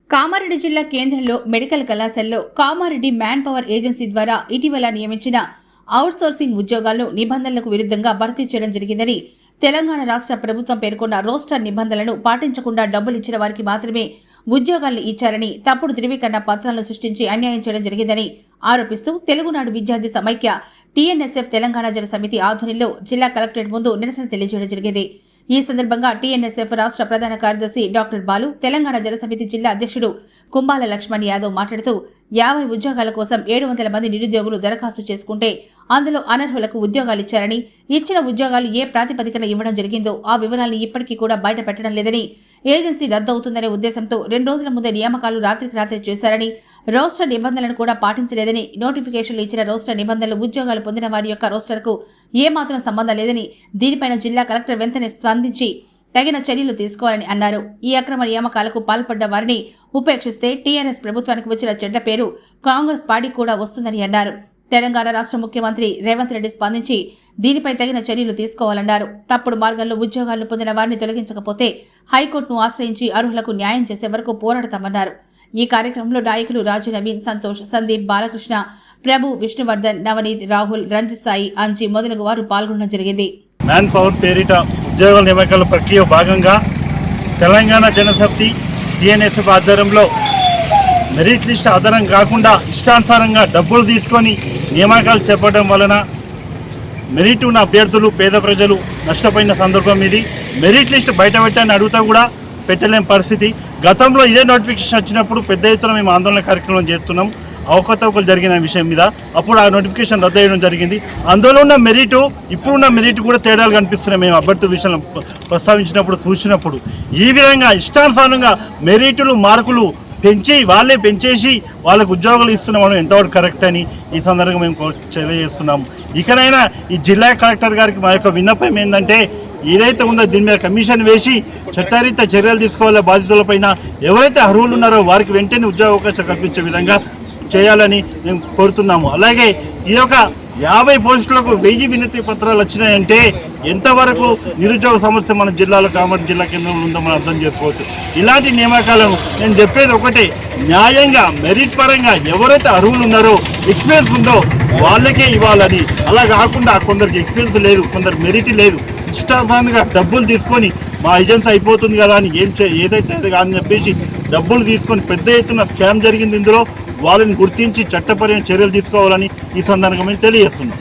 కామారెడ్డి జిల్లా కేంద్రంలో మెడికల్ కళాశాలలో కామారెడ్డి మ్యాన్ పవర్ ఏజెన్సీ ద్వారా ఇటీవల నియమించిన అవుట్సోర్సింగ్ ఉద్యోగాలను నిబంధనలకు విరుద్ధంగా భర్తీ చేయడం జరిగిందని తెలంగాణ రాష్ట్ర ప్రభుత్వం పేర్కొన్న రోస్టర్ నిబంధనలను పాటించకుండా డబ్బులు ఇచ్చిన వారికి మాత్రమే ఉద్యోగాలను ఇచ్చారని తప్పుడు ధృవీకరణ పత్రాలను సృష్టించి అన్యాయం చేయడం జరిగిందని ఆరోపిస్తూ తెలుగునాడు విద్యార్థి సమైక్య టీఎన్ఎస్ఎఫ్ తెలంగాణ జన సమితి ఆధ్వర్యంలో జిల్లా కలెక్టరేట్ ముందు నిరసన తెలియజేయడం జరిగింది। ఈ సందర్భంగా టీఎన్ఎస్ఎఫ్ రాష్ట్ర ప్రధాన కార్యదర్శి డాక్టర్ బాలు, తెలంగాణ జనసమితి జిల్లా అధ్యక్షుడు కుంబాల లక్ష్మణ్ యాదవ్ మాట్లాడుతూ 50 ఉద్యోగాల కోసం 700 మంది నిరుద్యోగులు దరఖాస్తు చేసుకుంటే అందులో అనర్హులకు ఉద్యోగాలిచ్చారని, ఇచ్చిన ఉద్యోగాలు ఏ ప్రాతిపదికన ఇవ్వడం జరిగిందో ఆ వివరాలను ఇప్పటికీ కూడా బయట పెట్టడం లేదని, ఏజెన్సీ రద్దవుతుందనే ఉద్దేశంతో 2 రోజుల ముందే నియామకాలు రాత్రికి రాత్రి చేశారని, రోస్టర్ నిబంధనలను కూడా పాటించలేదని, నోటిఫికేషన్లు ఇచ్చిన రోస్టర్ నిబంధనలు ఉద్యోగాలు పొందిన వారి యొక్క రోస్టర్కు ఏమాత్రం సంబంధం లేదని, దీనిపైన జిల్లా కలెక్టర్ వెంటనే స్పందించి తగిన చర్యలు తీసుకోవాలని అన్నారు। ఈ అక్రమ నియామకాలకు పాల్పడ్డ వారిని ఉపేక్షిస్తే టీఆర్ఎస్ ప్రభుత్వానికి వచ్చిన చెడ్డ పేరు కాంగ్రెస్ పార్టీ కూడా వస్తుందని అన్నారు। తెలంగాణ రాష్ట్ర ముఖ్యమంత్రి రేవంత్ రెడ్డి స్పందించి దీనిపై తగిన చర్యలు తీసుకోవాలన్నారు। తప్పుడు మార్గంలో ఉద్యోగాలను పొందిన వారిని తొలగించకపోతే హైకోర్టును ఆశ్రయించి అర్హులకు న్యాయం చేసే వరకు పోరాడతామన్నారు। ఈ కార్యక్రమంలో నాయకులు రాజు నవీన్, సంతోష్, సందీప్, బాలకృష్ణ, ప్రభు, విష్ణువర్ధన్, నవనీత్, రాహుల్, రంజిత్ సాయి, అంజీ మొదలగు వారు పాల్గొనడం జరిగింది। మ్యాన్ పవర్ పేరిట ఉద్యోగాల నియామకాల ప్రక్రియ భాగంగా తెలంగాణ జనసమితి టీఎన్ఎస్ఎఫ్ ఆధ్వర్యంలో మెరిట్ లిస్ట్ ఆధారం కాకుండా ఇష్టానుసారంగా డబ్బులు తీసుకొని నియామకాలు చేపట్టడం వలన మెరిట్ ఉన్న అభ్యర్థులు, పేద ప్రజలు నష్టపోయిన సందర్భం ఇది। మెరిట్ లిస్ట్ బయట పెట్టాలని అడుగుతా కూడా పెట్టలేని పరిస్థితి। గతంలో ఇదే నోటిఫికేషన్ వచ్చినప్పుడు పెద్ద ఎత్తున మేము ఆందోళన కార్యక్రమం చేస్తున్నాం అవకతవకలు జరిగిన విషయం మీద। అప్పుడు ఆ నోటిఫికేషన్ రద్దు చేయడం జరిగింది। అందులో ఉన్న మెరిట్ ఇప్పుడున్న మెరిట్ కూడా తేడాలు కనిపిస్తున్నాయి। మేము అభ్యర్థుల విషయంలో ప్రస్తావించినప్పుడు చూసినప్పుడు ఈ విధంగా ఇష్టానుసారంగా మెరిట్లు మార్కులు పెంచి వాళ్ళే పెంచేసి వాళ్ళకు ఉద్యోగాలు ఇస్తున్నాం ఎంతవరకు కరెక్ట్ అని ఈ సందర్భంగా మేము తెలియజేస్తున్నాము। ఇకనైనా ఈ జిల్లా కలెక్టర్ గారికి మా యొక్క విన్నపం ఏంటంటే ఏదైతే ఉందో దీని మీద కమిషన్ వేసి చట్టరీత్యా చర్యలు తీసుకోవాలే, బాధితులపైన ఎవరైతే అర్హులు ఉన్నారో వారికి వెంటనే ఉద్యోగ అవకాశం కల్పించే విధంగా చేయాలని మేము కోరుతున్నాము। అలాగే ఈ యొక్క 50 పోస్టులకు 1000 వినతి పత్రాలు వచ్చినాయంటే ఎంతవరకు నిరుద్యోగ సమస్య మన జిల్లాలో కామారెడ్డి జిల్లా కేంద్రంలో ఉందో మనం అర్థం చేసుకోవచ్చు। ఇలాంటి నియామకాలను నేను చెప్పేది ఒకటే, న్యాయంగా మెరిట్ పరంగా ఎవరైతే అర్హులు ఉన్నారో, ఎక్స్పీరియన్స్ ఉందో వాళ్ళకే ఇవ్వాలని, అలా కాకుండా కొందరికి ఎక్స్పీరియన్స్ లేదు, కొందరు మెరిట్ లేదు, ఇష్టానుసారంగా డబ్బులు తీసుకొని మా ఏజెన్సీ అయిపోతుంది కదా అని ఏదైతే అని చెప్పేసి డబ్బులు తీసుకొని పెద్ద ఎత్తున స్కామ్ జరిగింది। ఇందులో వాళ్ళని గుర్తించి చట్టపరమైన చర్యలు తీసుకోవాలని ఈ సందర్భంగా తెలియజేస్తున్నాం।